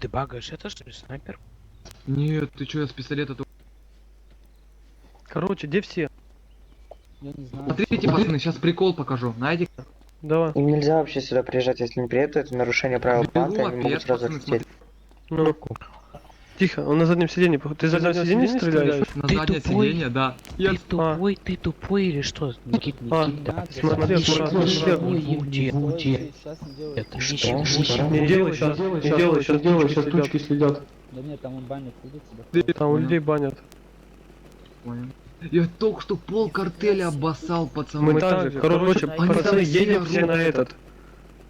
Ты багаешь, это что ли снайпер? Нет, ты чё, я с пистолета тут. Короче, где все? Я не знаю. Смотрите, пацаны, сейчас прикол покажу. Знаете, Давай. Им нельзя вообще сюда приезжать, если не приедут, это нарушение правил банды, беру они могут опять, сразу пацаны, отлететь. Ну. Тихо, он на заднем сиденье. Ты за заднем сиденье стреляешь? на Ты заднее тупой? сиденье, да. Ты тупой или что? Никит, А, Никита. смотри, Ничего смотри. не будет. Сейчас не делай. Это Что? ничего Что? Не делай сейчас, не делай, сейчас тучки следят. Да нет, там он банит, видит тебя. Там у людей банят. Понял. Я только что пол картеля обоссал, пацаны. Мы также, короче, Они пацаны, там едем все все на этот.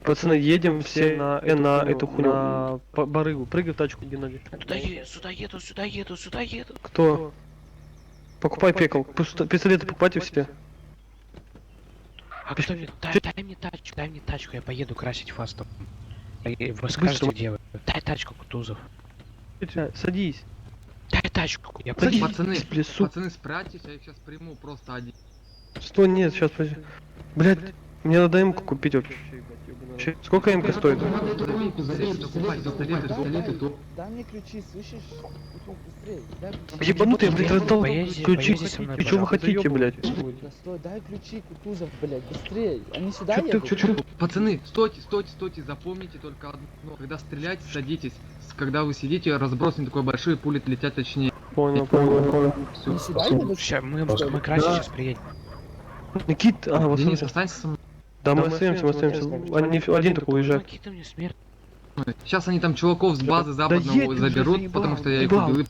Пацаны, едем все на эту хуйню, на барыгу. Прыгай в тачку, Геннадий. Сюда еду. Кто? Покупай пекал. Пистолеты покупайте все. А кто мне? Дай мне тачку, я поеду красить фастом. Вы скажете, где вы? Дай тачку, Кутузов. Садись. Дай тачку, я Садись. поеду. Пацаны, Лесу. пацаны, спрячьтесь, я их сейчас приму просто один. Что? Нет, сейчас, подожди. Блядь, мне надо эмку купить вообще. Сколько эмка стоит? Дай мне ключи, слышишь? Быстрее, дай ключи. Ебанутый, я, блядь, раздал Поезди ключи. со мной, И что вы пожалуйста. хотите, блядь? Да стой, дай ключи, Кутузов, блядь, быстрее. Они сюда Чё едут? ты, Пацаны, стойте, запомните только одно. Когда стреляете, садитесь. Когда вы сидите, разброс не такой большой, и пули летят точнее. Понял. Они сюда едут? Сейчас мы красить сейчас приедем. Никит, вот Денис, останься со мной. Да, мы остаемся. Они один только уезжает. Какие-то мне смерть. Сейчас они там чуваков с базы западного едь уже, заберут, заебал, потому что я их заебал. убил.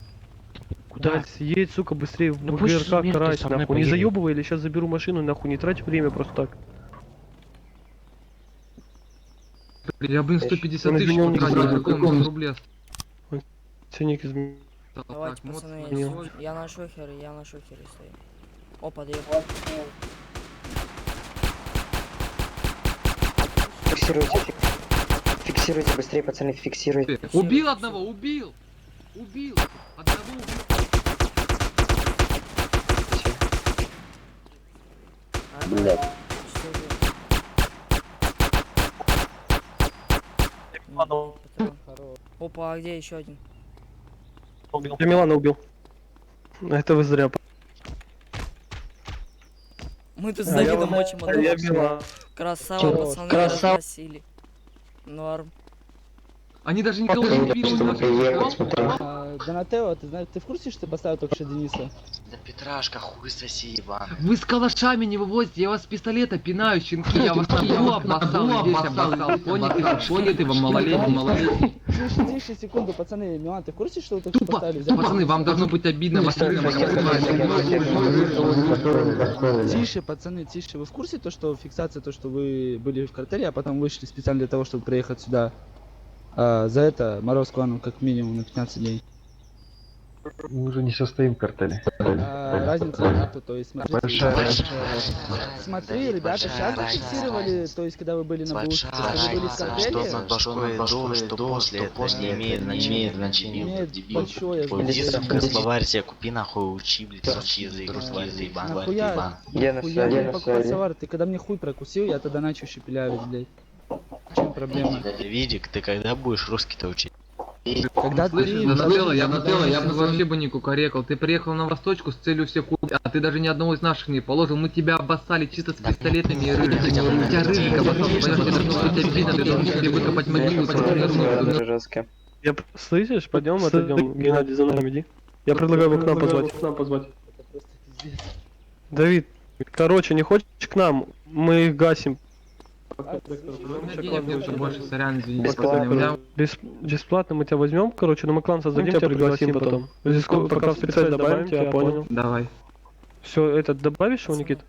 Куда? Едь, сука, быстрее в Ну пусть ГРК смерть карась, со мной нахуй. Не поедет. заебывай, или сейчас заберу машину, нахуй, не трать время просто так. Я, блин, 150 Он тысяч изменил потратил, никуда. какой он рублей Ценник изменил. Давайте, Так, пацаны, мод. я на шухере стою. О, подъехал. Фиксируйте быстрее, пацаны, фиксируйте. Убил одного, убил! Одного убил. Блядь. Опа, а где еще один? Я Милана убил. Это вы зря. Мы тут с Давидом мочим одного. Я Милана. Красава, пацаны, красава. красили. Норм. Они даже никого не убили. Чтобы приехать, смотри. Донателло, ты знаешь, ты в курсе, что ты поставил только что Дениса? Да Петрашка, хуй соси, ебан. Вы с калашами не вывозите, я вас с пистолета пинаю, щенки, я вас там обоссал, здесь обоссал, поняли, вы малолетний. Тише, секунду, пацаны, Милан, ты в курсе, что вы только что Тупо, поставили? Взял? пацаны, вам должно быть обидно, Тише, пацаны, тише. Вы в курсе то, что фиксация, то, что вы были в картеле, а потом вышли специально для того, чтобы приехать сюда? За это Мороз кланом как минимум на 15 дней. Мы уже не состоим в картеле. Разница нету, то есть смотрите. Большая. Смотри, ребята, сейчас зафиксировали, то есть когда вы были на БУС, когда вы были в картеле, Что башкой, что после не имеет значения. имеет Дебил. большое Иди, значение. сука, словарь себе купи, нахуй, учи, блядь, учи язык, ебан. Нахуя? Гена, Нахуя Гена, мне покупать словарь? Ты когда мне хуй прокусил, я тогда начал щепелявить, блядь. В чем проблема? Видик, ты когда будешь русский-то учить? Когда Слышишь, ты... Донателло, я бы вообще бы не кукарекал. Ты приехал на Восточку с целью всех убить, а ты даже ни одного из наших не положил. Мы тебя обоссали чисто с пистолетами и рыжиками. У тебя рыжик обоссал, понимаешь, тебе должно быть обидно, ты должен себе выкопать могилу. Жестко. Слышишь, пойдем, отойдем. Геннадий, за нами иди. Я предлагаю его к нам позвать. Это просто пиздец. Давид, короче, не хочешь к нам? Мы их гасим. У меня денег уже больше, сорян, извините, Бесплатно. пацаны. У меня Бесплатно мы тебя возьмем, короче, но мы клан создадим, тебя пригласим потом. Пока в специаль добавим тебя, понял. давай. Все, этот добавишь его, Никит?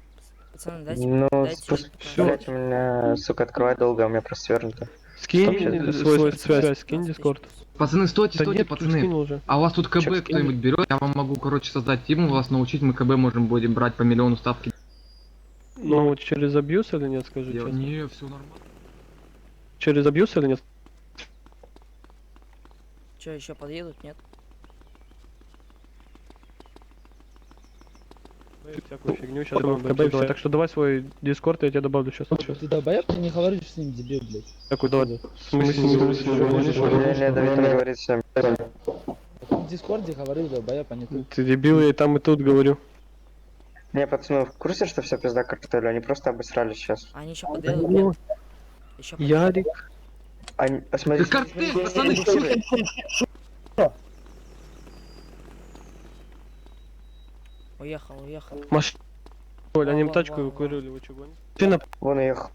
Пацаны, дайте, Ну, дайте. Всё. блять, у меня, сука, открывать долго, у меня просто свернуто. Скинь Вообще, свой связь, скинь дискорд. Пацаны, стойте, Да стойте, нет, пацаны. скинул уже. А у вас тут КБ Чё, кто-нибудь берет? Я вам могу, короче, создать тиму, вас научить, мы КБ можем будем брать по миллиону ставки. Ну, вот через абьюз или нет, скажи честно? Не, все нормально. Через абьюз или нет? Че, еще подъедут, нет? всякую фигню, сейчас будем КБ, все. Так что давай свой дискорд, я тебя добавлю сейчас. Ты долбоёб, ты не говоришь с ним, дебил, блядь. Такой, давай. В смысле, Не, Давид, он говорит всем. В Дискорде говорил долбоёб, а не тут. Ты дебил, я и там и тут говорю. Не, пацаны, в курсе, что все пизда картелю? Они просто обосрались сейчас. Они еще подъедут, нет? Еще Ярик. Они, Да посмотрите. картель, пацаны, Уехал, уехал. Машина. Оль, они Вау, тачку вау, эвакуировали, вы что гоните? Машина, Вон уехал.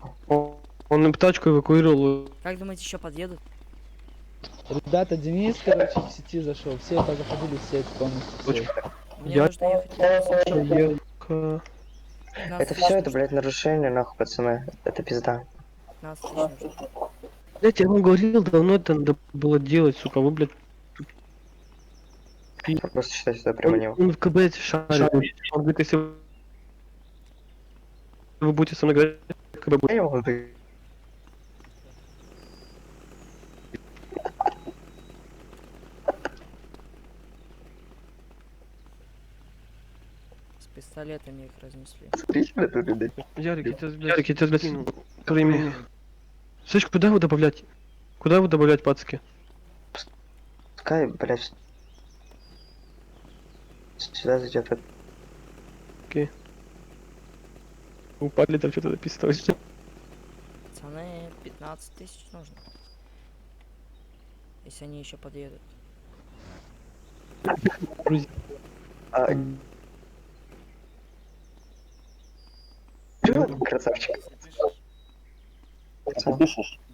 он им тачку эвакуировал. Как думаете, еще подъедут? Ребята, Денис, короче, в сети зашел. Все позаходили в сеть полностью. Все. Мне Я- нужно ехать. Ехка. 15 Это тысяч все, это, нужно. блядь, нарушение, нахуй, пацаны. Это пизда. 15 тысяч нужно. Блять, я вам говорил, давно это надо было делать, сука, вы, блядь, Я просто считаю, что я приманил. он в КБ шарит. Он говорит, если вы будете со мной играть, КБ будет. Я не могу ты. С пистолетами их разнесли. Ярик, я тебя сбил. Времени. Слышь, куда его добавлять? Куда его добавлять, пацки? Пускай, блядь, сюда зайдет. Упали там что-то написано. Пацаны, 15 тысяч нужно. Если они еще подъедут. А... Красавчик.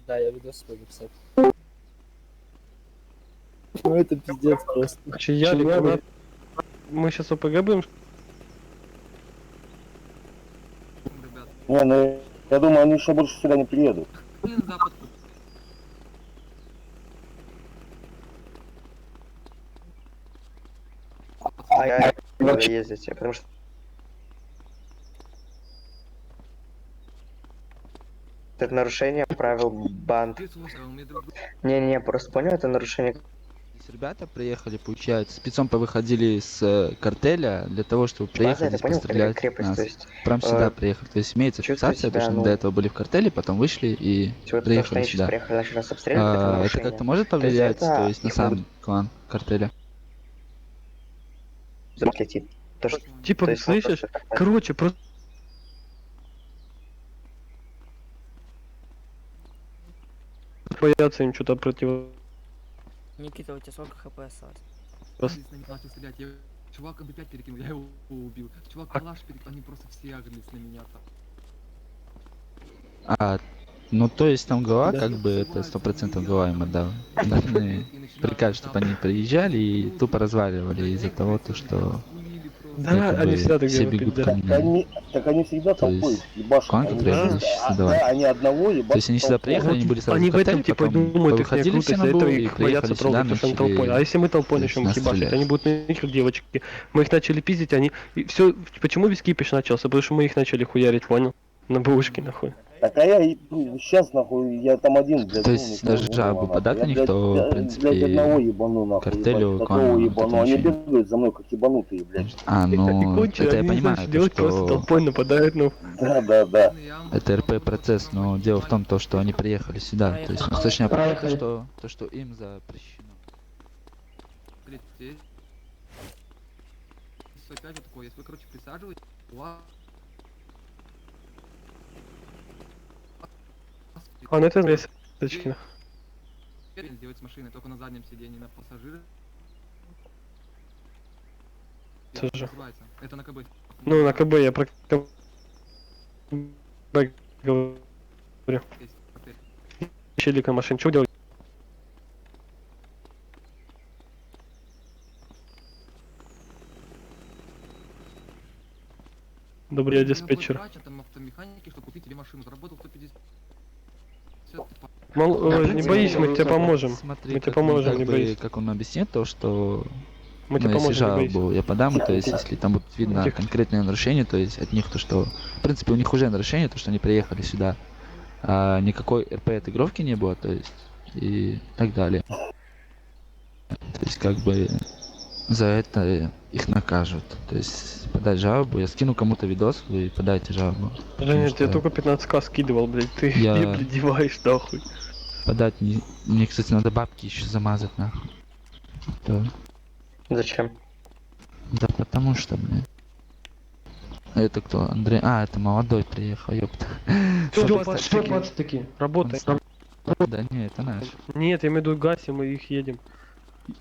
Да, я видос свой написал. Ну это пиздец просто. Ярик, мы сейчас ОПГ будем? ребят. Не, ну я думаю, они еще больше сюда не приедут. Блин, запад. А я буду ездить, потому что... Это нарушение правил банд. Ты слушай, он мне друг... Не-не-не, просто понял, это нарушение... Здесь ребята приехали, получается, спецом повыходили с картеля для того, чтобы База, приехать это здесь понял, пострелять крепость, нас. то есть... Прям сюда э, приехали. То есть имеется чувствую фиксация, себя, то, что мы ну, до этого были в картеле, потом вышли и Вот то, что приехали они сейчас сюда. приехали, начали нас обстреливать, это Это нарушение. как-то может То есть повлиять, это то есть на их сам могут- клан картеля? Летит. То, что... Типа, то есть мы слышишь? просто как-то- Короче, просто... Боятся им что-то против... Никита, у тебя сколько хп осталось? Здесь на них начал стрелять. Я... Чувак МП5 перекинул, я его убил. Чувак калаш перекинул, они просто все агрились на меня там. Ну, то есть там ГОА, Да. как бы, это 100% ГОА им отдал. Должны приказ, чтобы они приезжали и тупо разваливали из-за того, то, что Да, якобы они всегда так все делают, бегут да. ко Так мне. они всегда То толпой есть ебашут. клан, Они- который Да. будут сейчас Да, создавать. они одного ебашут. То есть они сюда толпой. приехали, они были сразу Они в в этом картеле, типа потом думают, их не повыходили все крутятся, на из-за этого бой и их боятся приехали сюда, трогать, потому что они толпой. А начали... если мы толпой то есть начнем нас ебашить, стрелять. они будут на них девочки. Мы их начали пиздить, они... Все, почему весь кипиш начался? Потому что мы их начали хуярить, понял? На бэушке, нахуй. Так а я сейчас нахуй, я там один, блядь. То ну, есть никого даже не жабу было, подать нахуй. на Я, них, то, блядь, в принципе, блядь, одного ебану нахуй, картелю, ебать, клану, такого вот ебану, это они ничего. бегают за мной как ебанутые, блядь. Ну, кончили, это я они не понимаю, знают, что то, делать, просто что толпой нападают, ну. Да. это РП процесс, но дело в том, то, что они приехали сюда. То есть восточная правда, то, что им запрещено. Смотрите, здесь опять же такое, если вы, короче, присаживаетесь, у вас... А, ну это лесочки. Сделать с машиной только на заднем сидении, на пассажира. Что же? Называется. Это на КБ. Ну, на КБ я про КБ говорю. Есть отель. Челика машин, что делать? Добрый Я диспетчер. был врач, там автомеханики, чтобы купить тебе машину. Заработал 150. Не боись, мы тебе поможем. Смотри, Мы тебе как поможем, как не бы, боись. как он объяснит то, что Мы тебе ну, если поможем, не бойся. жалобу я подам, то есть если там будет видно Тихо. конкретное нарушение, то есть от них то, что... В принципе, у них уже нарушение, то, что они приехали сюда. А никакой РП отыгровки не было, то есть и так далее. То есть как бы за это их накажут. То есть подать жалобу, я скину кому-то видос, вы подайте жалобу. Женя, что я только 15к скидывал, блядь, ты Я- мне, блядь, деваешь нахуй. Подать мне, кстати, надо бабки еще замазать нахуй. Да, Зачем? да потому что, блин. А это кто? Андрей? А, это молодой приехал, ёпта. Все, такие, работай. Да не, это наш. Нет, я имею в виду гасим и их едем.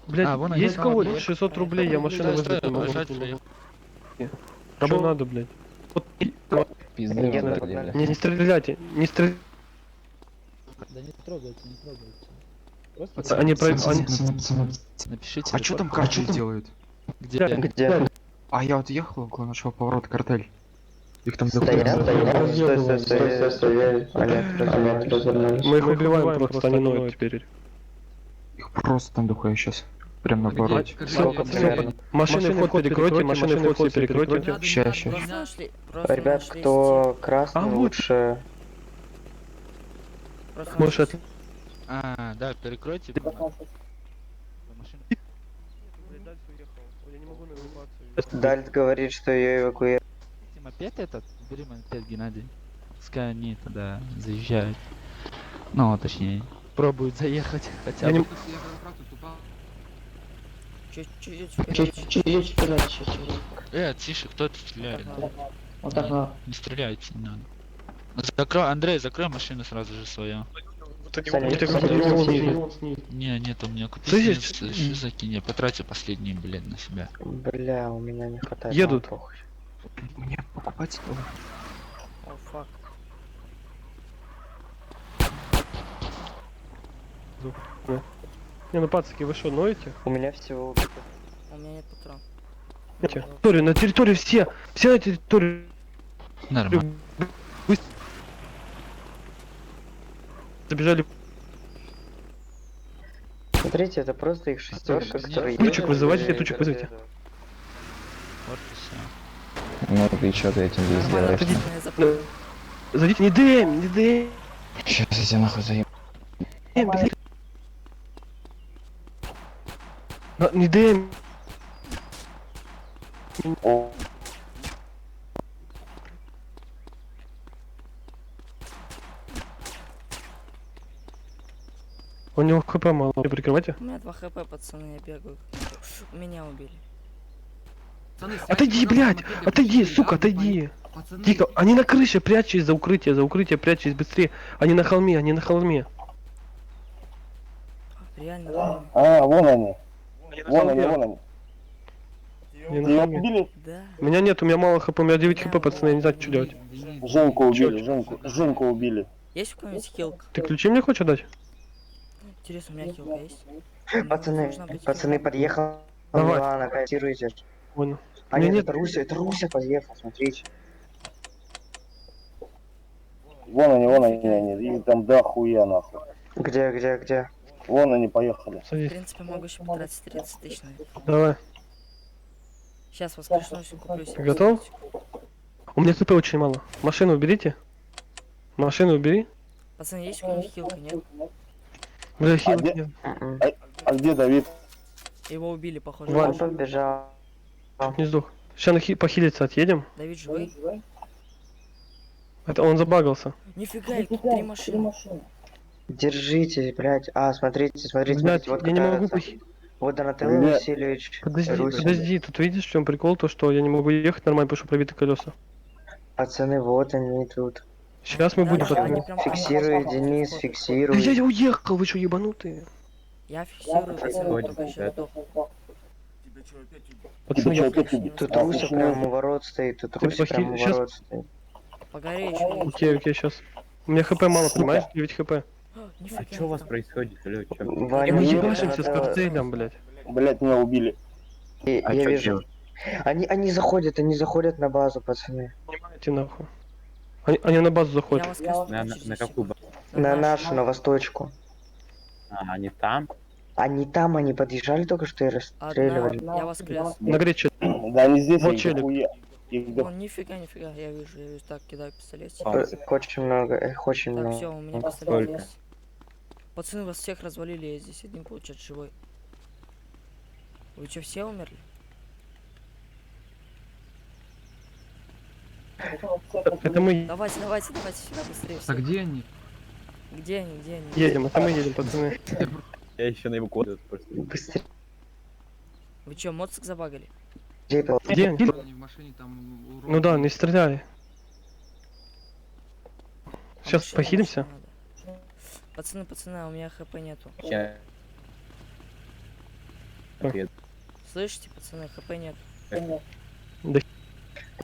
Блядь, А, вон есть они. кого? 600 рублей, я машину вызвать не могу. Что надо, блядь? Вот, не стреляйте, не стреляйте. Да не трогайте, не трогайте. Просто Они про... Напишите. А что там картель делают? Где? Где? А я вот ехал около нашего поворота картель. Их там Стоят, дохуя. стой. Они развернулись. Мы их убиваем просто, они ноют теперь. Их просто там дохуя сейчас. Прям на повороте. Сколько примерно? Машины вход перекройте, машины вход все перекройте. Щас. Просто нашли, просто Ребят, нашли кто красный, А вот. лучше... просто Может, нашли- А, да, перекройте. Дальт говорит, что ее эвакуируют. Мопед этот, бери мопед, Геннадий. Пускай они тогда заезжают. Ну, точнее, пробуют заехать хотя Я не- бы. Чуть-чуть вперед. Тише, кто это стреляет? Вот так. Не стреляйте, не надо. Закрой, Андрей, закрой машину сразу же свою. Саня, Не, нет, у меня Слышишь? купить закинь, я потратил последние, блин, на себя. Бля, у меня не хватает. Едут. Ну, похуй. Мне покупать стало. О, фак. Не, ну пацаки, вы что, ноете? У меня всего убито. У меня нет патрон. На территории все на территории. Нормально. Забежали. Смотрите, это просто их шестерка, которые... Тучек едут вызывайте, и тучек вызовите. Вот и всё. Ну ты что ты этим здесь делаешь? Я запомнил. Зайдите, не дэм, не дэм. Сейчас я тебя нахуй заем. Блядь. Не дэм. О, У него хп мало, прикрывайте. У меня 2 хп, пацаны, я бегаю. Меня убили. Отойди, блядь, отойди, сука, отойди. Тихо, они на крыше, прячьтесь за укрытие, прячьтесь быстрее. Они на холме, они на холме. Реально, реально. вон они. Вон они. Они Ты на ее холме. убили? Да. Меня нет, у меня мало хп, у меня 9 хп, пацаны, я не знаю, что делать. Женьку убили, Женьку убили. Есть у кого-нибудь хилка? Ты ключи мне хочешь отдать? Интересно, у меня хилка есть? Пацаны, Должна быть подъехал Давай. Милана, кассируйте. Понял. А Мне нет, нет. это Руся подъехал, смотрите. Вон они. И там дохуя нахуй. Где? Вон они поехали. В Садись. принципе, могу еще потратить 30 тысяч на это. Давай. Сейчас воскрешусь и куплю себе. Готов? кстати. У меня хп очень мало. Машину уберите. Машину убери. Пацаны, есть у кого-нибудь хилка, нет? Бля, хил где- нет. А где Давид? Его убили, похоже. Валь. Он побежал. Не сдох. Сейчас похилиться отъедем. Давид живой? Это он забагался. Нифига, их тут 3 машины. Держитесь, блядь. А, смотрите, Блядь, вот я не могу катается. похилить. Вот Донателло Бля. Васильевич. Русь. Подожди, тут видишь, в чем прикол, то что я не могу ехать нормально, потому что пробиты колеса. Пацаны, вот они тут. Сейчас мы Да, будем да, потом. они прям- Фиксируй, Денис, Да фиксируй. я уехал, вы что, ебанутые? Я фиксирую, пацаны, только еще сдох. Пацаны, Чё, я... опять убили? Тут А, Руся почему? прям у ворот стоит, тут Ты Руся прям у похи- щас- ворот стоит. Погорей еще. Окей, сейчас. У меня хп мало, понимаешь? 9 хп. Нифига. Что у вас происходит, алло, чё? Ваня, Мы ну, ебашимся с это- картелем, блядь. Блять, меня убили. Я А чё вижу. делать? Они заходят на базу, пацаны. Понимаете, нахуй. Они на базу Я заходят. воскреснул На через какую секунду. базу? На нашу, на восточку. А, они там? Они там, они подъезжали только что и расстреливали. Я воскрес. Нагреть что? Да они здесь, Вот их челик. дохуя. Их О, нифига, я вижу. Так, кидаю пистолет. Их очень много, их очень Так, много. все, у меня пистолет Сколько? есть. Пацаны, вас всех развалили, я здесь один, получается, живой. Вы что, все умерли? Это мы Давайте, давайте, давайте сюда быстрее А все. где они? Где они, где они? едем, это мы едем, пацаны. Я еще на эвакуацию просто. Быстрее. Вы что, моцик забагали? Где они? Они в машине там... Ну да, не стреляли. А Сейчас машина, похилимся. машина надо. Пацаны, пацаны, а у меня хп нету. Я... Ой. Слышите, пацаны, хп нет.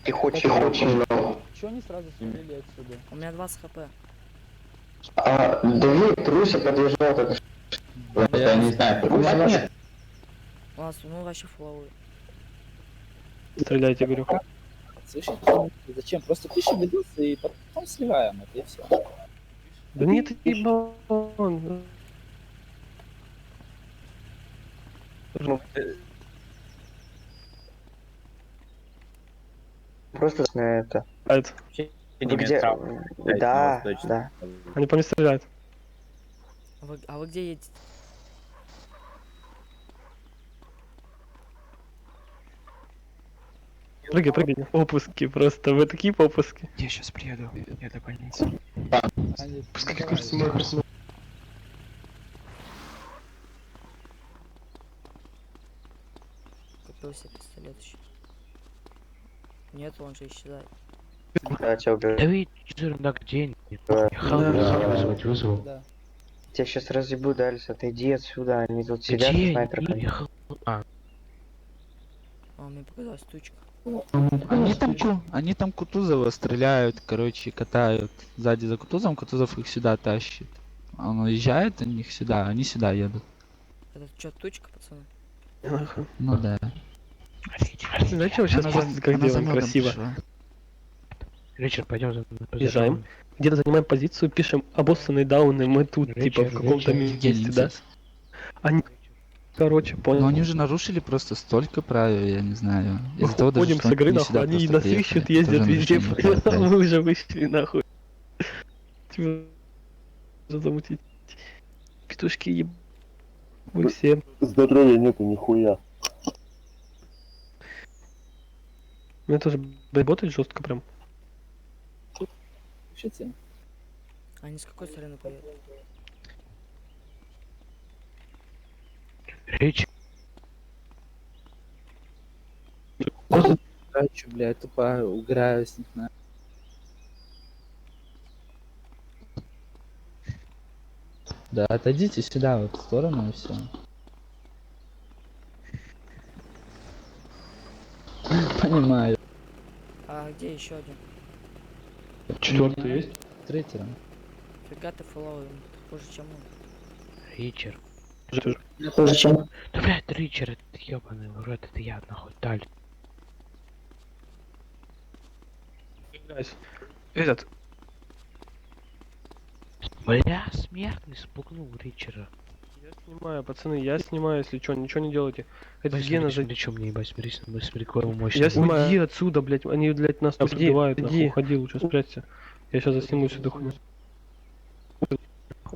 Их очень много. Чего они сразу свалили отсюда? У меня 20 хп. Давид, Руся подъезжал только что. Я не знаю. Ладно, ну вообще фуловые. Стреляйте, говорю. Слышите? Зачем? Просто пишем видосы и потом сливаем это, и все. Да нет, ебан. Просто на это. А это, Вы где? Да, да. они по мне стреляют. А вы где едете? Прыгай, прыгай. Опуски просто, вы такие попуски. Я сейчас приеду. Я до больницы. Пускай как снимают. Купил себе пистолет еще. Нет, он же исчезает. Да, тебя убили. Давид, ерунда, где? Да. Вызвать, вызову. Да. Тебя сейчас разъебу, Дальс, отойди отсюда, они тут сидят с Где? снайперками. А, мне показалась тучка. Они там Кутузова стреляют, короче, катают. Сзади за Кутузовым, Кутузов их сюда тащит. Он уезжает у них сюда, они сюда едут. Это что, тучка, пацаны? Ну да. Зачем сейчас просто как делаем красиво? Ричард, пойдем за Езжаем. Где-то занимаем позицию, пишем обоссанные дауны, мы тут, типа, в каком-то месте, да? Они, короче, Но понял. они уже нарушили просто столько правил, я не знаю. Из-за того, даже, Уходим что с игры, они нахуй, сюда они просто нас приехали. ищут, ездят Тоже везде, нарушение правил, мы уже вышли, нахуй. Типа, что замутить? Петушки ебу всем. Здоровья нету нихуя. У меня тоже работает жестко прям. Пишите. Они с какой стороны поедут? Ричард, Чё, блядь, тупо угораю с них на. Да, отойдите сюда, вот в сторону и все. Понимаю. А где еще один? Четвертый есть? Третьего. Фига-то фуловый, хуже, чем он. Ричард. Хуже, чем... Да, блядь, Ричард, ты ёбаный в рот, это я, нахуй, даль. Этот, Бля, смертный спугнул Ричарда. я снимаю, пацаны, я снимаю, если что, ничего не делайте. Это Ой, Гена смотри, за... смотри, чё мне ебать, смотри, какой он мощный. Я снимаю. Уйди отсюда, блядь, они, блядь, нас тут Уйди, убивают, нахуй, уйди. уходи лучше, спрячься. Я сейчас засниму всю эту хуйню.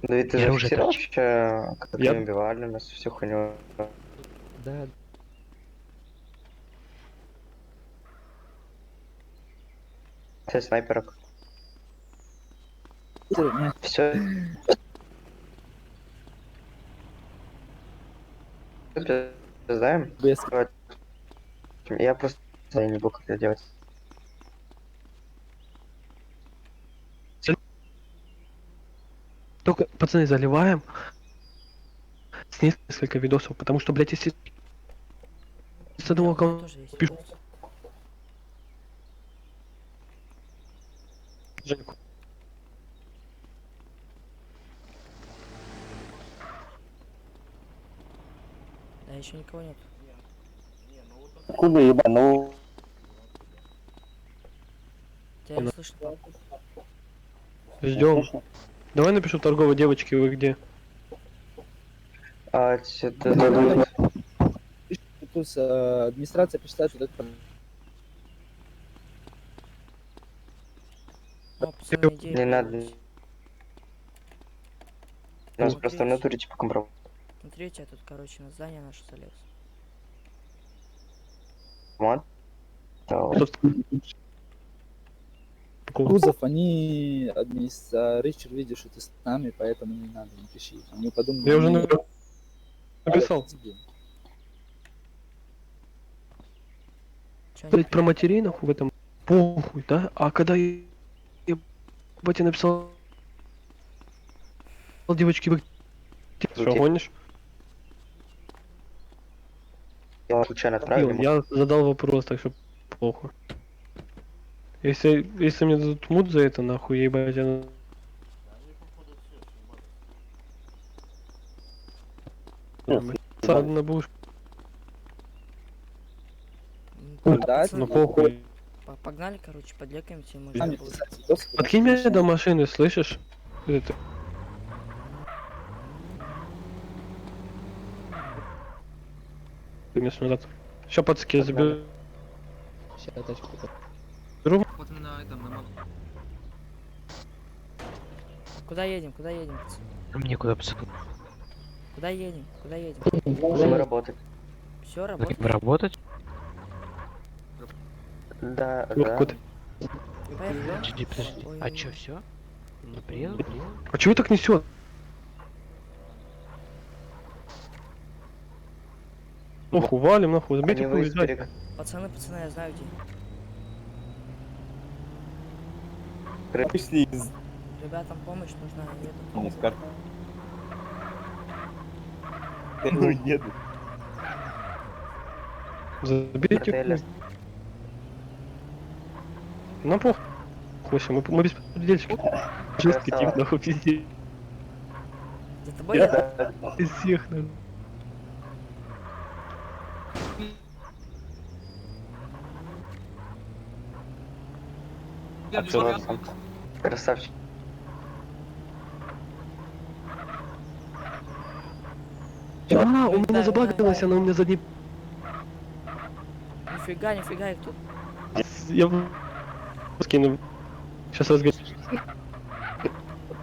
Давид, ты Я уже зафиксировал трачу. вообще, как Я- они убивали нас, всю хуйню? Да. Все снайперок. Нет. Все. Знаем? Без. Я просто не могу как это делать. Только, пацаны, заливаем с несколько видосов, потому что, блядь, если с одного У меня аккаунта тоже есть пиш- видос. Женьку. Да, еще никого нет. Откуда ебать? Ну, Тебя не слышно? Ждем. Давай напишу торговой девочке, вы где? А, это... Плюс администрация посчитает, что это О, пацаны, идея Не надо. появилась. Нас просто в натуре типа компромат. Смотрите, я тут, короче, на здание наше залез. Вот. То Собственно, Кутузов, они Ричард видит, что ты с нами, поэтому не надо, не пиши. Они подумают, я уже они- написал. Чё Блять, про матерей нахуй в этом похуй, да? А когда я батя написал девочки, вы что, гонишь? я случайно отправил ему. Я задал вопрос, так что похуй. Если мне дадут мут за это, нахуй, я ебать, я... Ладно, будешь, Дать, ну похуй. Погнали, короче, подлекаемся, мы Сами же писать видосы, потому Подкинь что меня до машины, слышишь? Это... Ты мне смотрят. Сейчас пацки заберу. Сейчас тачку покажу. Вот на этом, на Куда едем, пацаны? Мне куда пацаны? Куда едем? Будем работать. Все, работает? Работать? Да, Ну, да. какой-то- Подожди, подожди. Ой. А чё, все? Ну, приеду. А чего так несет? Нахуй, валим, нахуй, забейте Они выезд уезжать. Пацаны, я знаю где. Вышли из... Ребятам помощь нужна, я еду. Не, с карты. Ну, еду. Забейте. Отеля. Нам похуй, мы беспредельщики. Жесткий тип, нахуй, пиздец. За тобой еду? Из всех, нахуй. Отсюда сам. Красавчик. А, у меня забагалась, она у меня задний... Нифига их тут. Я скину. Сейчас разгоню.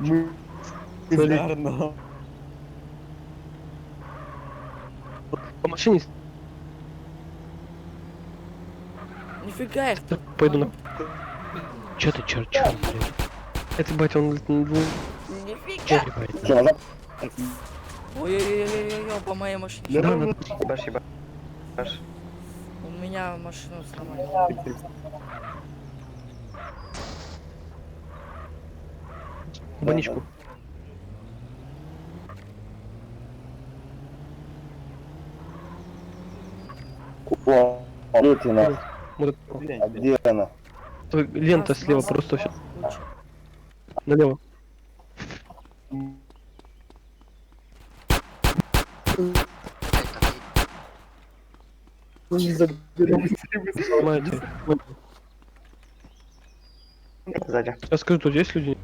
Мы... Bizarno. По машине Нифига их тут. пойду на... Чё ты, чёрт, блядь? Это, бать, он... Нифига. Ебать. Всё, назад. Ой-ой-ой-ой-ой, по моей машине. Да, надо... Ебашь. У меня машину сломали. Баничку. О, Летина. Вот А где она? лента слева, просто все. Лучше. Налево. Понимаете? Сзади. Я скажу, тут есть люди?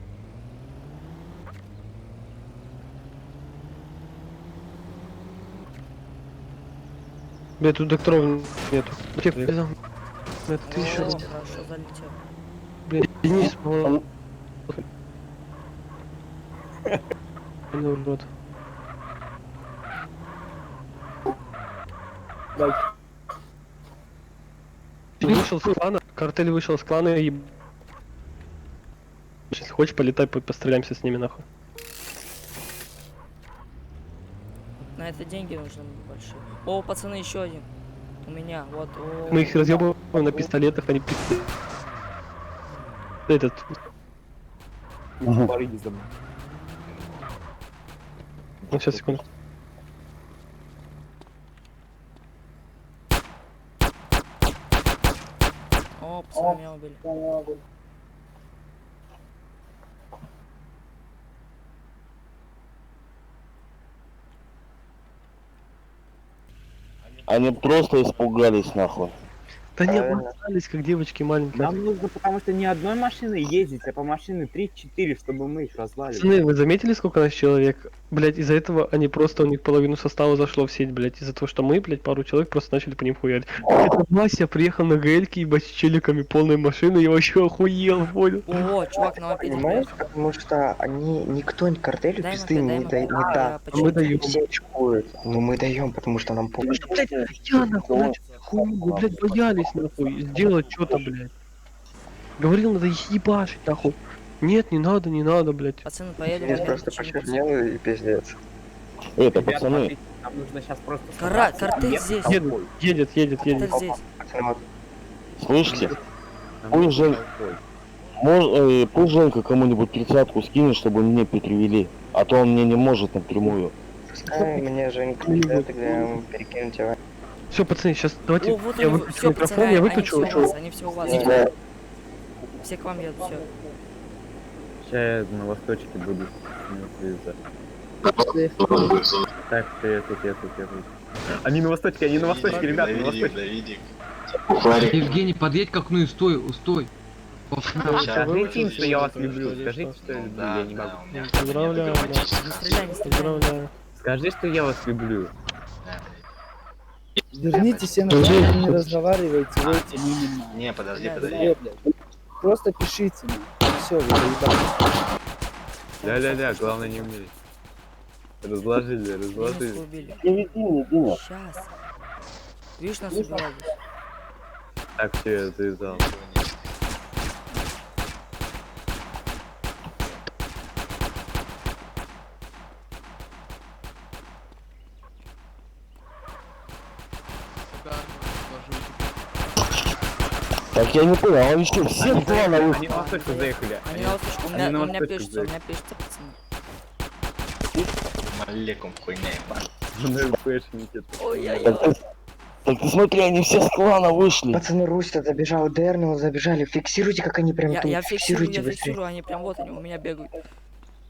Блять, тут докторов нету. Где ты? Это ты еще О, раз. хорошо залетел. Блять, Денис, ну урод. Вышел с клана, картель вышел с клана и... Если хочешь, полетай, постреляемся с ними нахуй. На это деньги нужны большие. О, пацаны, еще один. У меня, вот. О, Мы их разъебываем на пистолетах, они пиздец. Этот... Барыги за мной. Ну, сейчас, секунду. о, пацаны меня убили. Они просто испугались, нахуй. Да не Правильно. обоссались, как девочки маленькие. Нам нужно, потому что не одной машиной ездить, а по машины 3-4, чтобы мы их развалили. Пацаны, вы заметили, сколько нас человек? Блять, из-за этого они просто, у них половину состава зашло в сеть, блять, из-за того, что мы, блять, пару человек просто начали по ним хуярить. Это Вася приехал на ГЛ-ке, ебать, с челиками полной машины, я вообще охуел, понял? О, чувак, на мопеде Понимаешь, приехал. потому что они, никто картелю Дай пизды мопед, дай не мопед. даст. Я А почему- мы даем. Все очкуют. Но мы даем, потому что нам Потому помощь. что, блядь, я нахуй начал хуйню, вы, блядь, боялись нахуй сделать что-то, блядь. Говорил, надо ебашить нахуй. Нет, не надо, блядь. Пацаны, поеду. Здесь мопед просто починю. почернел и пиздец. Это, Ребят, пацаны, смотрите, нам нужно сейчас просто... Кара- собраться, картель ехать здесь. толпой. Едет. Картель здесь. Пацаны, вот слышите? Нам Пусть нужно же- толпой. Пусть Женька кому-нибудь 30-ку скинет, чтобы меня перевели. А то он мне не может напрямую. пускай мне Женька кидает, тогда я ему перекину тебя. Все, пацаны, сейчас давайте О, вот я они, выключу все, микрофон, пацаны, я они выключу. все у вас, они все у вас. Да. Все к вам едут, все. Сейчас я на восточке буду связаться. Так, я тут. Они на восточке, ребята, на восточке. Евгений, подъедь к окну и стой. Скажите им, что я вас люблю, скажите, что я люблю, я не могу. Поздравляю, Не стреляй, не стреляй. поздравляю. Скажи, что я вас люблю. Верните все назад, не разговаривайте, выйти мимо. Не, подожди. Просто пишите. Все, вы заебали. Да, главное не умереть. Разложили. Минус убили. Привези мне, Дима. Сейчас. Видишь, нас убивают. Так, все, я завязал. Так я не понял, а он что, всем плановых? Они на восточку заехали. Они на восточку, у они на меня восточку пишется, пацаны. Малеком хуйня, ебать. НЛПшники. Ой-ой-ой. Так ты смотри, они все с клана вышли. Пацаны, Русь тут забежал, Дернил забежали. Фиксируйте, как они прям тут. Я Фиксируйте быстрее. фиксирую, они прям вот они у меня бегают.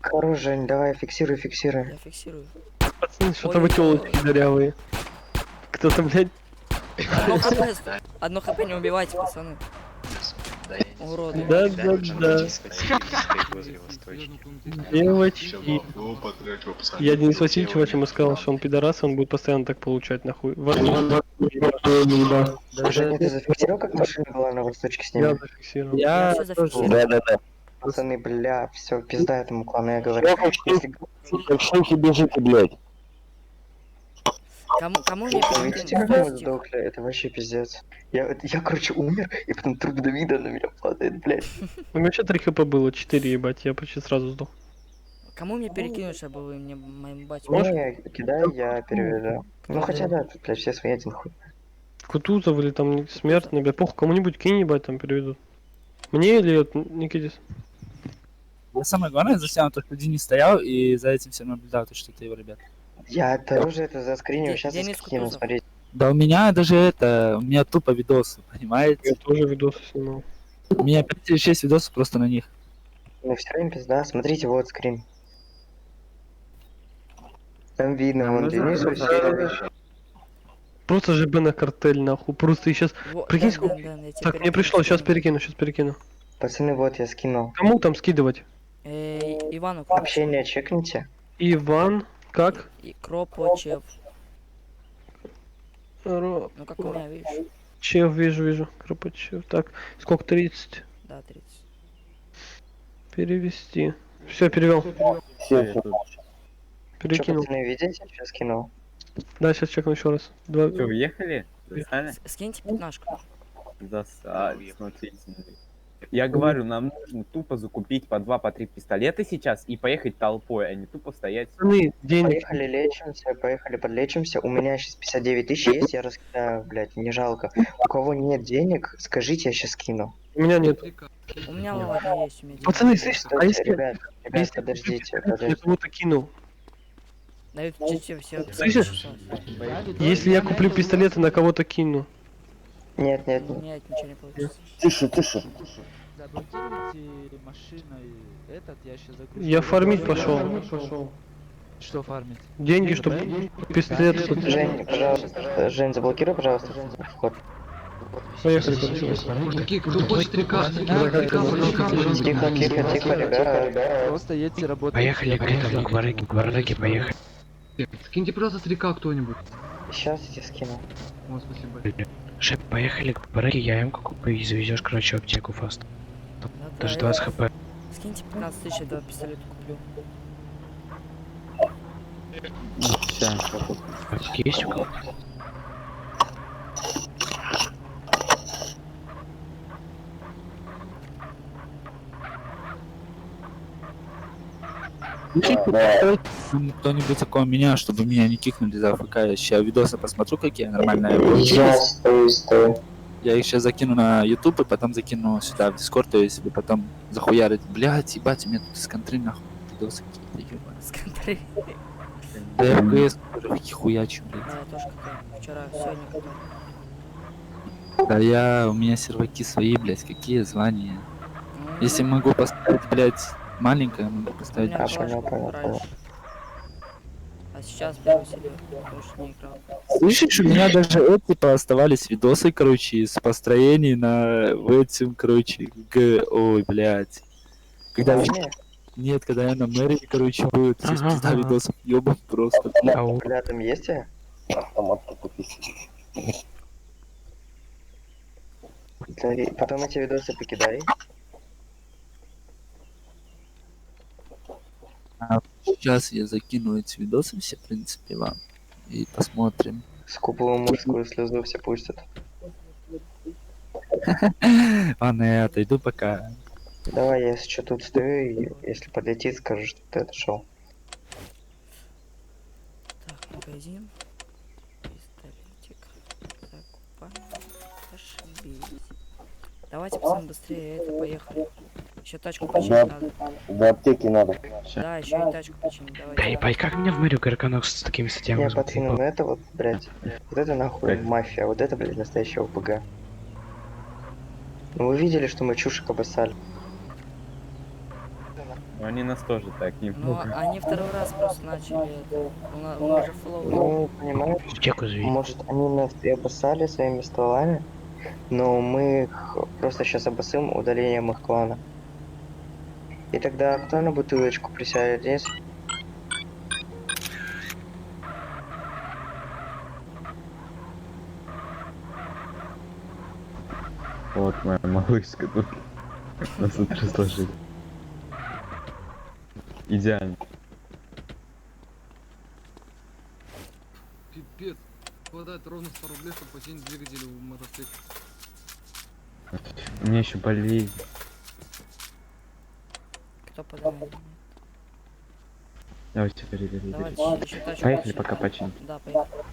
Хорош, Жень, давай, фиксируй. Я фиксирую. Пацаны, что-то вы Ой-ой-ой. телочки дырявые. Кто-то, блядь, Одно хп не убивайте, пацаны. Уроды. да. Девочки. Я Денис Васильевич ему сказал, что он пидорас, и он будет постоянно так получать нахуй. Женя, ты зафиксировал, как машина была на восточке с Я ними? зафиксировал. Я Я все тоже. зафиксирую. Да. Пацаны, бля, все, пизда этому клану, я говорю. Если Как шейхи бежите, блядь. Кому мне вы видите, перекинуть? как мы сдохли, это вообще пиздец. Я, короче, умер, и потом труп Давида на меня падает, блядь. У меня вообще 3 хп было, 4 ебать, я почти сразу сдох. Кому мне перекинуть, чтобы вы мне моим батю? Не, кидай, я переведу. Ну хотя да, тут, блядь, все свои один хуй. Кутузов или там смертный, блядь, похуй, кому-нибудь кинь, ебать, там переведут. Мне или вот Никитис? Я самое главное, за себя только один не стоял и за этим всем наблюдал, то что это его ребят. Я тоже это заскринил, сейчас Денис заскринил, Кутузов. смотрите. Да у меня даже у меня тупо видосы, понимаете? Я тоже видосы снимал. У меня 5 или 6 видосов просто на них. Ну все время пизда, смотрите, вот скрин. Там видно, вон Денис Васильевич. Просто ЖБ на картель, нахуй, просто и сейчас... Прикинь, сколько... я тебе Так, мне перекину, пришло, сейчас скину. перекину. Пацаны, вот я скинул. Кому там скидывать? Ивану Общение чекните. Иван, как? И Кропочев. Ро... Ну как у меня, видишь? Чев, вижу, Кропачев. Так, сколько, 30? Да, 30. Перевести. Все, перевел. Все, Что, Перекинул. пацаны, видите? Сейчас скинул. Да, сейчас чекну еще раз. Два... Что, уехали? Застали? Скиньте пятнашку. Смотрите. Я говорю, нам нужно тупо закупить по 2-3 пистолета сейчас и поехать толпой, а не тупо стоять. Пацаны, денег. Поехали подлечимся. У меня сейчас 59 тысяч есть, я раскидаю, блядь, не жалко. У кого нет денег, скажите, я сейчас скину. У меня нет. У меня ладно есть, у меня деньги. Пацаны, слышите, а если... Ребят, если подождите. Я кому-то кинул. Дают все. Слышишь? Если я куплю пистолеты, на кого-то кину. Нет. Нет, ничего не получится. тише. Заблокируйте машиной этот, я сейчас загружу. Я фармить пошел. Что фармить? Деньги, чтобы пистолет... Жень, пожалуйста, Жень, заблокируй, пожалуйста, вход. Поехали, короче. Мужики, кто хочет река, Тихо, Тихо, ребята. Просто едьте работать. Поехали к этому, к Вардаке, поехали. Скиньте, пожалуйста, с река кто-нибудь. Сейчас я тебе скину. О, спасибо. Шеп, поехали к Вардаке, я М-ку куплю и завезешь, короче, в аптеку фаст. Даже 20 хп. Скиньте 15 тысяч, я 2 пистолета куплю. Аптеки есть у кого? Кто-нибудь около меня, чтобы меня не кикнули за АФК. Я сейчас видосы посмотрю, какие нормальные. Я их сейчас закину на YouTube и потом закину сюда в Discord, то есть и потом захуярить. Блядь, ебать, у меня тут с контры нахуй видосы какие-то, ебать. С контры. Да я ФКС хуячу, блядь. Да, я тоже катаю. Вчера, сегодня катаю. Да у меня серваки свои, блядь, какие звания. Если могу поставить, блядь, маленькое, могу поставить. Понял. А сейчас первый сервер, потому что не играл. Слышишь, у меня даже типа оставались видосы, короче, с построений на в этим, короче, ой, блядь. Когда нет, когда я на мэрии, короче, был, то есть пизда видосов, ёбан просто. Рядом есть я? Потом эти видосы покидай. Сейчас я закину эти видосы все, в принципе, вам. И посмотрим. Скупую мужскую слезу все пустят. Ладно, я отойду пока. Давай, я сейчас тут стою, и если подлетит, скажу, что ты отошел. Так, магазин. Пистолетик. Закупаем. Ошибись. Давайте, пацаны, быстрее это, поехали. Еще тачку починить надо. До аптеки надо. Да, еще и тачку починить, Да давайте. ебать, как мне в мэрию Карканок с такими статьями Не, возьмут, пацаны, ебать? ну это вот, блядь, вот это нахуй мафия, вот это, блядь, настоящая ОПГ. Ну вы видели, что мы чушек обоссали? Ну, они нас тоже так не Ну, они второй раз просто начали это. У нас же флоу. Ну, понимаешь, Аптеку завези. может они нас и обоссали своими стволами, но мы их просто сейчас обоссым удалением их клана. И тогда кто на бутылочку присядет здесь? Вот моя малышка тут. Нас тут разложили. Идеально. Пипец. Хватает ровно 100 рублей, чтобы починить двигатель в мотоцикле. У меня еще болезнь. Кто поднимает? Давайте перебери. Давайте еще тачку Поехали починим. пока починим. Да, поехали.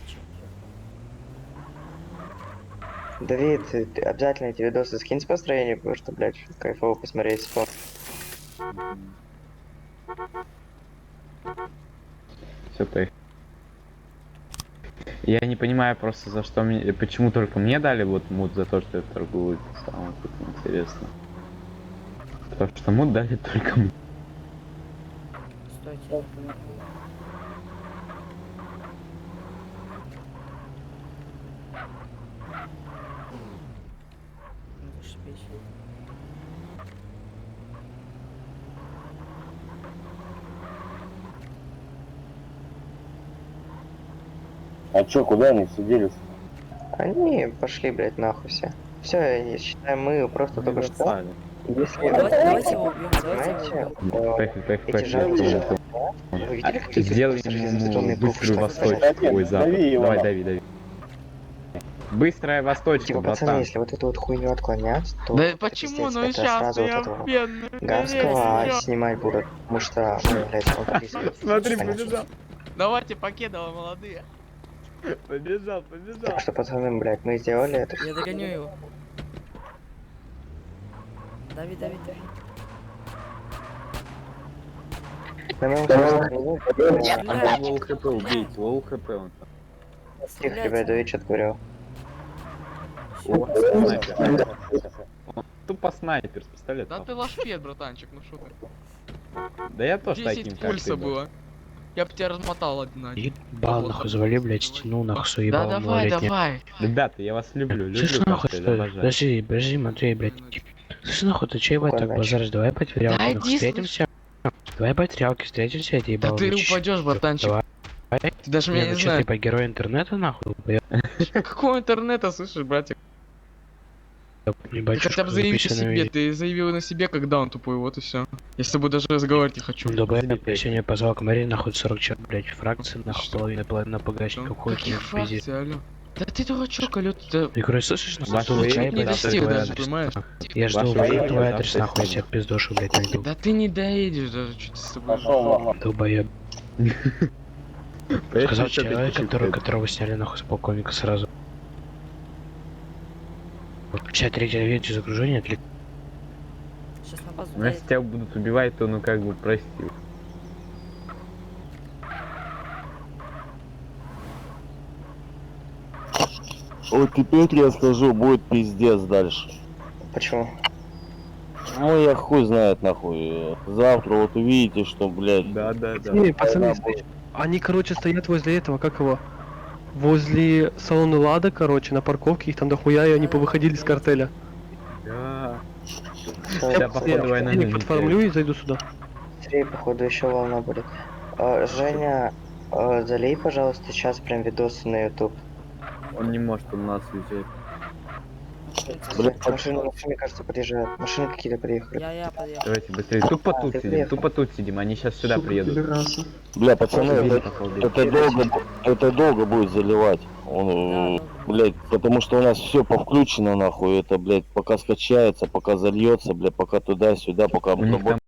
Давид, ты обязательно эти видосы скинь с построения, потому что, блядь, кайфово посмотреть фон. Все, поехали. Я не понимаю просто, за что мне, почему только мне дали вот мут за то, что я торгую. Самое тут интересно. Потому что мут дали только мне. Стойте, я понял. Ну, зашибись. А чё, куда они все делись? Они пошли, блядь, нахуй все. Все, считаем, мы просто только что. Бросали. Если Давайте его убьем, давайте его понимаете, убьем. Поехали, эти жадные вы видели, какие Сделай ему быструю восточку. Ой, запад. Дави его, Давай, нахуй. дави, дави. Быстрая восточка, Типа, пацаны, братан. если вот эту вот хуйню отклонять, то Да это почему? пиздец, Ну это сейчас сразу вот я этого бедный. Гарского снимать будут, потому что, ну, блядь, он близко. Смотри, Понятно. побежал. Давайте покедово, молодые. Побежал. Так что, пацаны, блядь, мы сделали это. Я догоню его. Дави, дави, дави. На моем кажется, А лоу хп убить, лоу хп он. тихо, ребят, Давид что-то говорил. О, снайпер. Он тупо снайпер с пистолетом. Да ты лошпед, братанчик, ну шо ты. Да я тоже 10 таким, как пульса ты был. было. Я бы тебя размотал один. Ебал нахуй, завали, блядь, стену нахуй, Да суебал давай, малолетний. давай. Ребята, я вас люблю, Слышь, люблю нахуй, картель, стой, обожаю. подожди, Матвей, блядь. Слышь, нахуй, ты че ебать Какой так нач? базаришь? Давай по трялке, Да нахуй, иди, встретимся. Давай по трялке встретимся, я тебе Да ебал. ты блядь. упадешь, братанчик. Давай. Ты даже меня Не, не ну чё, ты знаешь. по герою интернета, нахуй? Какого интернета, слышишь, братик? Ты Ебать, хотя бы шушка заяви записана себе, видео. ты заявил на себе, когда он тупой, вот и все. Я с тобой даже разговаривать не хочу. Добавь, я сегодня позвал к Марии, нахуй 40 человек, блядь, фракции, нахуй половина погачников, хуй Каких ты пиздец. фракций, алё? Да ты дурачок, алё, ты... Я говорю, слышишь, нахуй, Ваши жду вы чай, не блядь, достиг твой даже, адрес. понимаешь? Я жду Ваши твой вы, твой я адрес, завтра нахуй, я сниму. тебя пиздошу, блядь, найду. Да ты не доедешь даже, что ты с тобой... Долбоёб. Поэтому Сказал что ты человек, чуть-чуть которого сняли нахуй с полковника сразу. Сейчас третья версия загружения отвлек. Сейчас на базу Ну, если доедем. тебя будут убивать, то ну как бы прости. Вот теперь я скажу, будет пиздец дальше. Почему? Ну я хуй знает нахуй. Завтра вот увидите, что, блядь. Да. Не, пацаны, они, короче, стоят возле этого, как его? Возле салона Лада, короче, на парковке, их там дохуя, и они повыходили с картеля. Да. Сейчас, Я походу война Я их подформлю и зайду сюда. быстрее, походу, еще волна будет. Женя, залей, пожалуйста, сейчас прям видосы на YouTube. Он не может, он нас уезжает. Блядь, Машины, мне кажется, подъезжают. Машины какие-то приехали. Я подъехал. Давайте быстрее. Тупо тут ты сидим, приехал. тупо тут сидим. Они сейчас сюда приедут. Бля, пацаны, Похуй. это долго будет заливать. Он, Да, блядь, потому что у нас все повключено нахуй. Это, блядь, пока скачается, пока зальется, блядь, пока туда-сюда, пока У них там